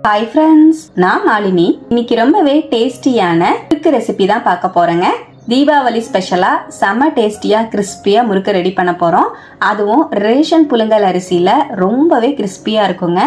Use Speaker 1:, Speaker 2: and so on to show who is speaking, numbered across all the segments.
Speaker 1: Hi friends, நான் மாலினி. இன்னைக்கு ரொம்பவே டேஸ்டியான முறுக்கு ரெசிபி தான் பார்க்க போறேங்க. தீபாவளி ஸ்பெஷலா செம்ம டேஸ்டியா கிறிஸ்பியா முறுக்கு ரெடி பண்ண போறோம். அதுவும் ரேஷன் புழுங்கல் அரிசியில ரொம்பவே கிறிஸ்பியா இருக்குங்க.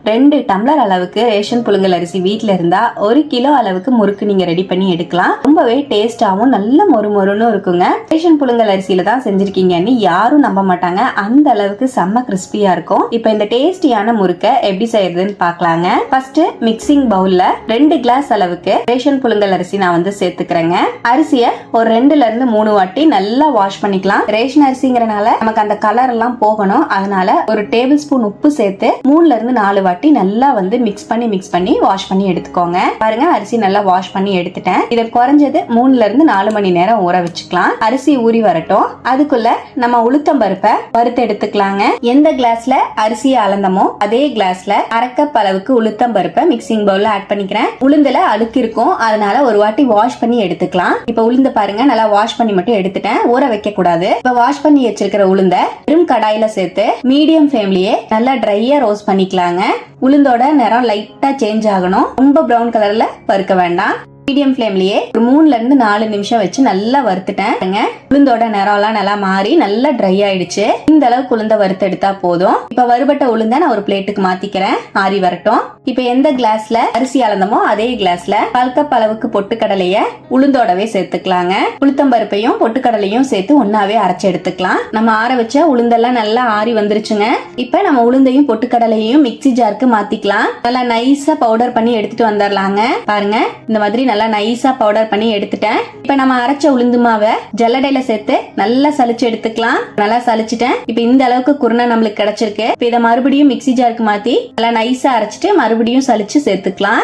Speaker 1: 2 டம்ளர் அளவுக்கு ரேஷன் புழுங்கல் அரிசி வீட்டில் இருந்தா 1 கிலோ அளவுக்கு முறுக்கு நீங்க ரெடி பண்ணி எடுக்கலாம். ரொம்பவே டேஸ்டாவும் நல்ல மொறுமொறுன்னு இருக்குங்க. ரேஷன் புழுங்கல் அரிசியில தான் செஞ்சிருக்கீங்கன்னு யாரும் நம்ப மாட்டாங்க. அந்த அளவுக்கு செம்ம கிறிஸ்பியா இருக்கும். இப்போ இந்த டேஸ்டியான முறுக்கை எப்படி செய்யறதுன்னு பார்க்கலாங்க. ஃபர்ஸ்ட் மிக்சிங் பவுல்ல 2 கிளாஸ் அளவுக்கு ரேஷன் புழுங்கல் அரிசி நான் சேர்த்துக்கிறேங்க. அரிசியை ஒரு 2ல இருந்து 3 வாட்டி நல்லா வாஷ் பண்ணிக்கலாம். ரேஷன் அரிசிங்கிறனால நமக்கு அந்த கலர் எல்லாம் போகணும். அதனால ஒரு டேபிள் ஸ்பூன் உப்பு சேர்த்து 3ல இருந்து 4 வாட்டி நல்லா மிக்ஸ் பண்ணி வாஷ் பண்ணி எடுத்துக்கோங்க. பாருங்க, அரிசி நல்லா வாஷ் பண்ணி எடுத்துட்டேன். இத குறைஞ்சது 3ல இருந்து 4 மணி நேரம் ஊற வச்சுக்கலாம். அரிசி ஊறி வரட்டும். அதுக்குள்ள நம்ம உளுத்தம் பருப்பை வறுத்து எடுத்துக்கலாங்க. எந்த கிளாஸ்ல அரிசியை அளந்தமோ அதே கிளாஸ்ல 1/2 கப் அளவுக்கு உளுத்தம் பருப்பை மிக்சிங் பவுல்ல ஆட் பண்ணிக்கிறேன். உளுந்துல அழுக்கு இருக்கும், அதனால ஒரு வாட்டி வாஷ் பண்ணி எடுத்துக்கலாம். இப்ப உளுந்து பாருங்க, நல்லா வாஷ் பண்ணி மட்டும் எடுத்துட்டேன், ஊற வைக்க கூடாது. இப்ப வாஷ் பண்ணி வச்சிருக்கிற உளுந்த வெறும் கடாயில சேர்த்து மீடியம் ஃப்ளேம்லயே நல்லா ட்ரையா ரோஸ்ட் பண்ணிக்கலாங்க. உளுந்தோட நிறம் லைட்டா சேஞ்ச் ஆகணும். ரொம்ப பிரவுன் கலர்ல வறுக்க வேண்டாம். மீடியம் ஃப்ளேம்லயே ஒரு 3ல இருந்து 4 நிமிஷம் வச்சு நல்லா வறுத்துட்டேன். உளுந்தோட நிறம்லாம் நல்லா மாறி நல்லா ட்ரை ஆயிடுச்சு. இந்த அளவுக்கு உளுந்த வறுத்து எடுத்தா போதும். இப்ப வறுபட்ட உளுந்த நான் ஒரு பிளேட்டுக்கு மாத்திக்கிறேன். ஆறி வரட்டும். இப்ப எந்த கிளாஸ்ல அரிசி அளந்தமோ அதே கிளாஸ்ல 1/4 கப் அளவுக்கு பொட்டுக்கடலைய உளுந்தோடவே சேர்த்துக்கலாங்க. உளுத்தம்பருப்பையும் பொட்டுக்கடலையும் சேர்த்து ஒன்னாவே அரைச்சு எடுத்துக்கலாம். நம்ம ஆற வச்ச உளுந்தெல்லாம் நல்லா ஆறி வந்துருச்சுங்க. இப்ப நம்ம உளுந்தையும் பொட்டுக்கடலையும் மிக்ஸி ஜாருக்கு மாத்திக்கலாம். நல்லா நைஸா பவுடர் பண்ணி எடுத்துட்டு வந்துடலாங்க. பாருங்க, இந்த மாதிரி நல்லா நைஸா பவுடர் பண்ணி எடுத்துட்டேன். இப்ப நம்ம அரைச்ச உளுந்து மாவை ஜல்லடையில சேர்த்து நல்லா சலிச்சு எடுத்துக்கலாம். நல்லா சலிச்சுட்டேன். இப்ப இந்த அளவுக்கு குருணை நம்மளுக்கு கிடைச்சிருக்கு. இப்ப இதை மறுபடியும் மிக்ஸி ஜாருக்கு மாத்தி நல்லா நைஸா அரைச்சிட்டு மறுபடியும் சலிச்சு சேர்த்துக்கலாம்.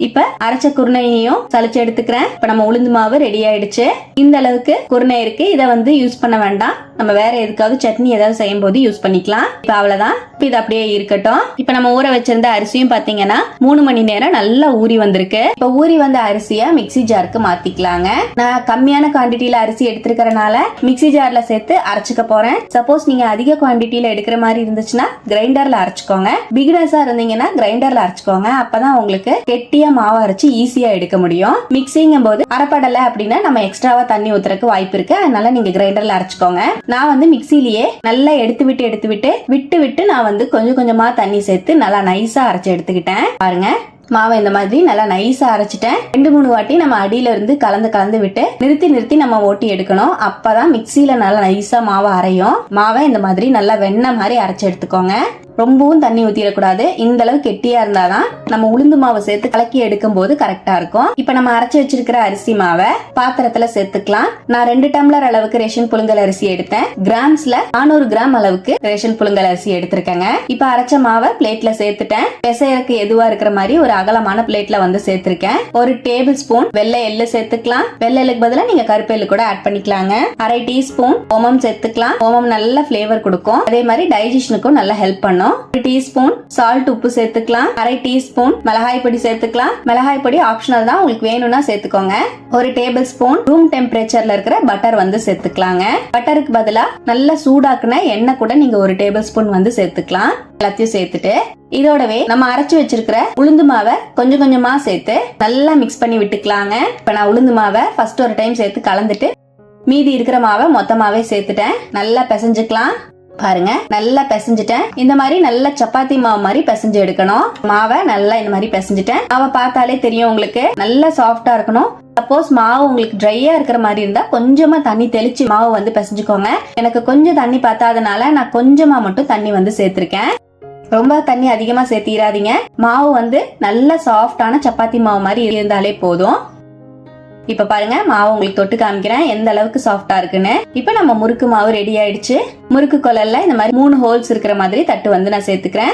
Speaker 1: இப்ப அரைச்ச குருணையையும் சலிச்சு எடுத்துக்கிறேன். இப்ப நம்ம உளுந்து மாவு ரெடி ஆயிடுச்சு. இந்த அளவுக்கு குருணை இருக்கு. இதை யூஸ் பண்ண வேண்டாம். நம்ம வேற எதுக்காவது சட்னி ஏதாவது செய்யும் போது யூஸ் பண்ணிக்கலாம். இப்ப அவ்வளவுதான். இது அப்படியே இருக்கட்டும். இப்ப நம்ம ஊற வச்சிருந்த அரிசியும் பாத்தீங்கன்னா 3 மணி நேரம் நல்லா ஊறி வந்திருக்கு. இப்ப ஊறி வந்த அரிசிய மிக்ஸி ஜாருக்கு மாத்திக்கலாங்க. நான் கம்மியான குவான்டிட்டியில அரிசி எடுத்திருக்கிறனால மிக்ஸி ஜார்ல சேர்த்து அரைச்சுக்க போறேன். சப்போஸ் நீங்க அதிக குவான்டிட்டியில எடுக்கிற மாதிரி இருந்துச்சுன்னா கிரைண்டர்ல அரைச்சுக்கோங்க. பிகினர்ஸா இருந்தீங்கன்னா கிரைண்டர்ல அரைச்சுக்கோங்க. அப்பதான் உங்களுக்கு கெட்டியா மாவு அரைச்சு ஈஸியா எடுக்க முடியும். மிக்சிங்கும் போது அரைப்படலை அப்படின்னா நம்ம எக்ஸ்ட்ராவா தண்ணி ஊத்துறதுக்கு வாய்ப்பு இருக்கு. அதனால நீங்க கிரைண்டர்ல அரைச்சுக்கோங்க. நான் மிக்சிலேயே நல்லா எடுத்து விட்டு நான் கொஞ்சம் கொஞ்சமா தண்ணி சேர்த்து நல்லா நைஸா அரைச்சு எடுத்துக்கிட்டேன். பாருங்க, மாவை இந்த மாதிரி நல்லா நைஸா அரைச்சிட்டேன். 2-3 வாட்டி நம்ம அடியில இருந்து கலந்து விட்டு நிறுத்தி நம்ம ஓட்டி எடுக்கணும். அப்பதான் மிக்சியில நல்லா நைஸா மாவை அரையும். மாவை இந்த மாதிரி நல்லா வெண்ணெய் மாதிரி அரைச்சு எடுத்துக்கோங்க. ரொம்பவும் தண்ணி ஊத்திடக்கூடாது. இந்த அளவு கெட்டியா இருந்தாதான் நம்ம உளுந்து மாவை சேர்த்து கலக்கி எடுக்கும் போது கரெக்டா இருக்கும். இப்ப நம்ம அரைச்சு வச்சிருக்கிற அரிசி மாவை பாத்திரத்துல சேர்த்துக்கலாம். நான் 2 டம்ளர் அளவுக்கு ரேஷன் புழுங்கல் அரிசி எடுத்தேன். கிராம்ஸ்ல 400 கிராம் அளவுக்கு ரேஷன் புழுங்கல் அரிசி எடுத்திருக்கேங்க. இப்ப அரைச்ச மாவை பிளேட்ல சேர்த்துட்டேன். பெசையறக்கு எதுவா இருக்கிற மாதிரி ஒரு அகலமான பிளேட்ல சேர்த்திருக்கேன். ஒரு டேபிள் ஸ்பூன் வெள்ளை எள்ளு சேர்த்துக்கலாம். வெள்ளை எள்ளுக்கு பதிலா நீங்க கருப்பு எள்ளு கூட ஆட் பண்ணிக்கலாங்க. 1/2 டீஸ்பூன் ஓமம் சேர்த்துக்கலாம். ஓமம் நல்ல பிளேவர் கொடுக்கும். அதே மாதிரி டைஜஷனுக்கும் நல்ல ஹெல்ப் பண்ணும். 1 டீஸ்பூன் சால்ட் உப்பு சேர்த்துக்கலாம். 1/2 டீஸ்பூன் மிளகாய் பொடி சேர்த்துக்கலாம். மிளகாய் பொடி ஆப்ஷனல் தான், உங்களுக்கு வேணும்னா சேர்த்துக்கோங்க. ஒரு டேபிள் ஸ்பூன் ரூம் டெம்பரேச்சர்ல இருக்கிற பட்டர் சேர்த்துக்கலாங்க. பட்டருக்கு பதிலா நல்லா சூடாக்குன எண்ணெய் கூட நீங்க ஒரு டேபிள் ஸ்பூன் சேர்த்துக்கலாம். எல்லாத்தையும் சேர்த்துட்டு இதோடவே நம்ம அரைச்சு வச்சிருக்கிற உளுந்து மாவை கொஞ்சம் கொஞ்சமா சேர்த்து நல்லா மிக்ஸ் பண்ணி விட்டுக்கலாங்க. இப்ப நான் உளுந்து மாவை ஃபர்ஸ்ட் ஒரு டைம் சேர்த்து கலந்துட்டு மீதி இருக்கிற மாவை மொத்தமாவே சேர்த்துட்டேன். நல்லா பிசைஞ்சுக்கலாம். பாருங்க, நல்லா பிசைஞ்சிட்டேன். இந்த மாதிரி நல்ல சப்பாத்தி மாவு மாதிரி பிசைஞ்சு எடுக்கணும். மாவை நல்லா இந்த மாதிரி பிசைஞ்சிட்டேன். மாவை பார்த்தாலே தெரியும் உங்களுக்கு நல்லா சாஃப்டா இருக்கணும். சப்போஸ் மாவு உங்களுக்கு ட்ரையா இருக்கிற மாதிரி இருந்தா கொஞ்சமா தண்ணி தெளிச்சு மாவு பிசைஞ்சுக்கோங்க. எனக்கு கொஞ்சம் தண்ணி பத்தாதனால நான் கொஞ்சமா மட்டும் தண்ணி சேர்த்திருக்கேன். ரொம்ப தண்ணி அதிகமா சேர்த்திராதீங்க. மாவு நல்ல சாஃப்டான சப்பாத்தி மாவு மாதிரி இருந்தாலே போதும். இப்ப பாருங்க, மாவு உங்களுக்கு தொட்டு காமிக்கிறேன் எந்த அளவுக்கு சாஃப்டா இருக்குன்னு. இப்ப நம்ம முறுக்கு மாவு ரெடி ஆயிடுச்சு. முறுக்கு குழல்ல இந்த மாதிரி 3 ஹோல்ஸ் இருக்கிற மாதிரி தட்டு நான் சேர்த்துக்கிறேன்.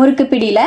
Speaker 1: முறுக்கு பிடியில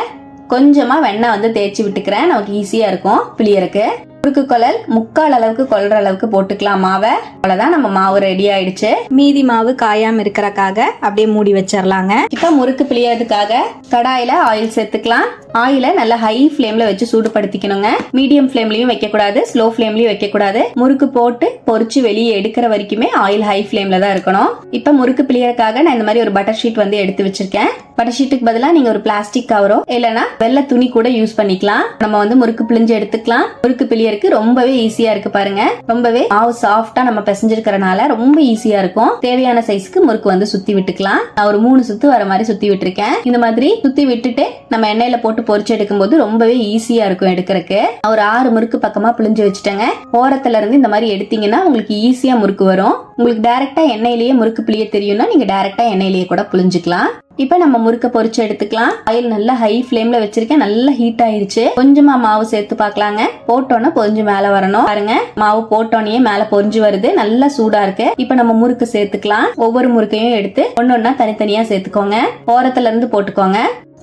Speaker 1: கொஞ்சமா வெண்ணெய் தேய்ச்சி விட்டுக்கிறேன். நமக்கு ஈஸியா இருக்கும் பிழியறக்கு. முறுக்கு குழல் 3/4 அளவுக்கு கொள்ற அளவுக்கு போட்டுக்கலாம் மாவை. அவ்வளவுதான், நம்ம மாவு ரெடி ஆயிடுச்சு. மீதி மாவு காயாம இருக்கறக்காக அப்படியே மூடி வச்சிடலாங்க. இப்ப முறுக்கு பிழியறதுக்காக கடாயில ஆயில் சேர்த்துக்கலாம். ஆயில நல்லா ஹை ஃப்ளேம்ல வச்சு சூடுபடுத்திக்கணுங்க. மீடியம் ஃப்ளேம்லயும் வைக்க கூடாது, ஸ்லோ ஃப்ளேம்லயும் வைக்க கூடாது. முறுக்கு போட்டு பொரிச்சு வெளியே எடுக்கிற வரைக்குமே ஆயில் ஹை ஃப்ளேம்ல தான் இருக்கணும். இப்ப முறுக்கு பிழியறதுக்காக நான் இந்த மாதிரி ஒரு பட்டர் ஷீட் வந்து எடுத்து வச்சிருக்கேன். பட்டர் ஷீட்டுக்கு பதிலா நீங்க ஒரு பிளாஸ்டிக் கவரோ இல்லனா வெள்ளை துணி கூட யூஸ் பண்ணிக்கலாம். நம்ம வந்து முறுக்கு பிழிஞ்சு எடுத்துக்கலாம். முறுக்கு பிழியறதுக்கு ரொம்பவே ஈஸியா இருக்கு பாருங்க. ரொம்பவே மாவு சாஃப்டா நம்ம பிசைஞ்சிருக்கறனால ரொம்ப ஈஸியா இருக்கும். தேவையான சைஸ்க்கு முறுக்கு வந்து சுத்தி விட்டுக்கலாம். நான் ஒரு 3 சுத்து வர மாதிரி சுத்தி விட்டுருக்கேன். இந்த மாதிரி சுத்தி விட்டுட்டு நம்ம எண்ணெயில போட்டு பொரிச்சு எடுக்கும் போது ரொம்பவே ஈஸியா இருக்கும் எடுக்கிறதுக்கு. ஒரு 6 முறுக்கு பக்கமா பிழிஞ்சு வச்சுட்டேங்க. ஓரத்துல இருந்து இந்த மாதிரி எடுத்தீங்கன்னா உங்களுக்கு ஈஸியா முறுக்கு வரும். உங்களுக்கு டைரக்டா எண்ணெயிலேயே முறுக்கு பிழிய தெரியும்னா நீங்க டைரக்டா எண்ணெயிலேயே கூட பிழிஞ்சுக்கலாம். இப்ப நம்ம முறுக்க பொரிச்சு எடுத்துக்கலாம். ஆயில் நல்லா ஹை ஃப்ளேம்ல வச்சிருக்கேன். நல்லா ஹீட் ஆயிருச்சு. கொஞ்சமா மாவு சேர்த்து பாக்கலாங்க. போட்டோன்னா பொரிஞ்சு மேல வரணும். பாருங்க, மாவு போட்டோன்னே மேல பொரிஞ்சு வருது. நல்லா சூடா இருக்கு. இப்ப நம்ம முறுக்கு சேர்த்துக்கலாம். ஒவ்வொரு முறுக்கையும் எடுத்து ஒன்னொன்னா தனித்தனியா சேர்த்துக்கோங்க. ஓரத்துல இருந்து போட்டுக்கோங்க.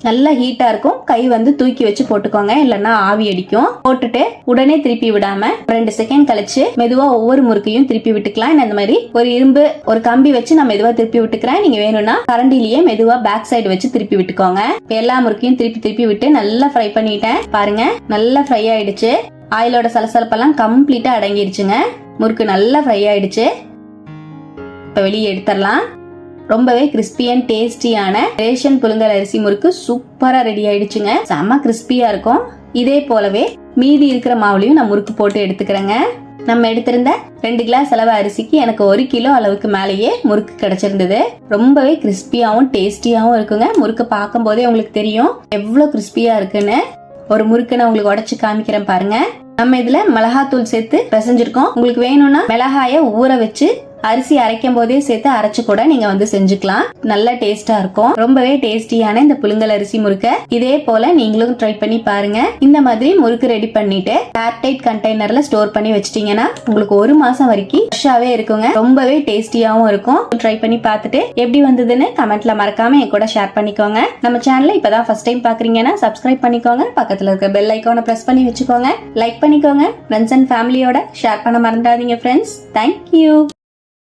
Speaker 1: நல்லா ஹீட்டா இருக்கும். கை வந்து தூக்கி வச்சு போட்டுக்கோங்க, இல்லன்னா ஆவி அடிக்கும். போட்டுட்டு உடனே திருப்பி விடாம 2 செகண்ட் கழிச்சு மெதுவா ஒவ்வொரு முறுக்கையும் திருப்பி விட்டுக்கலாம். இந்த மாதிரி ஒரு இரும்பு ஒரு கம்பி வச்சு நான் மெதுவா திருப்பி விட்டுக்கிறேன். நீங்க வேணும்னா கரண்டிலேயே மெதுவா பேக் சைடு வச்சு திருப்பி விட்டுக்கோங்க. எல்லா முறுக்கையும் திருப்பி விட்டு நல்லா ஃப்ரை பண்ணிட்டேன். பாருங்க, நல்லா ஃப்ரை ஆயிடுச்சு. ஆயிலோட சலசலப்பெல்லாம் கம்ப்ளீட்டா அடங்கிடுச்சுங்க. முறுக்கு நல்லா ஃப்ரை ஆயிடுச்சு. இப்ப வெளியே எடுத்துடலாம். ரொம்பவே கிறிஸ்பி அண்ட் டேஸ்டியான ரேஷன் புழுங்கல் அரிசி முறுக்கு சூப்பரா ரெடி ஆயிடுச்சுங்க. செம்ம கிறிஸ்பியா இருக்கும். இதே போலவே மீதி இருக்கிற மாவுலையும் நான் முறுக்கு போட்டு எடுத்துக்கிறேங்க. நம்ம எடுத்திருந்த 2 கிளாஸ் அளவு அரிசிக்கு எனக்கு 1 கிலோ அளவுக்கு மேலேயே முறுக்கு கிடைச்சிருந்தது. ரொம்பவே கிறிஸ்பியாவும் டேஸ்டியாவும் இருக்குங்க. முறுக்கு பார்க்கும் போதே உங்களுக்கு தெரியும் எவ்வளவு கிறிஸ்பியா இருக்குன்னு. ஒரு முறுக்கு நான் உங்களுக்கு உடைச்சு காமிக்கிறேன் பாருங்க. நம்ம இதுல மிளகாத்தூள் சேர்த்து பிசைஞ்சிருக்கோம். உங்களுக்கு வேணும்னா மிளகாய ஊற வச்சு அரிசி அரைக்கும் போதே சேர்த்து அரைச்சு கூட நீங்க வந்து செஞ்சுக்கலாம். நல்ல டேஸ்டா இருக்கும். ரொம்பவே டேஸ்டியான இந்த புழுங்கல் அரிசி முறுக்க இதே போல நீங்களும் ட்ரை பண்ணி பாருங்க. இந்த மாதிரி முறுக்கு ரெடி பண்ணிட்டு ஏர்டைட் கண்டெய்னர்ல ஸ்டோர் பண்ணி வச்சிட்டீங்கன்னா உங்களுக்கு 1 மாசம் வரைக்கும் ஃப்ரெஷ்ஷாவே இருக்குங்க. ரொம்பவே டேஸ்டியாவும் இருக்கும். ட்ரை பண்ணி பார்த்துட்டு எப்படி வந்ததுன்னு கமெண்ட்ல மறக்காம என் கூட ஷேர் பண்ணிக்கோங்க. நம்ம சேனலை இப்பதான் ஃபர்ஸ்ட் டைம் பாக்குறீங்கன்னா சப்ஸ்கிரைப் பண்ணிக்கோங்க. பக்கத்துல இருக்க பெல் ஐகானை பிரஸ் பண்ணி வச்சுக்கோங்க. லைக் பண்ணிக்கோங்க. ஃப்ரெண்ட்ஸ் அண்ட் ஃபேமிலியோட ஷேர் பண்ண மறந்துடாதீங்க ஃப்ரெண்ட்ஸ். தேங்க்யூ.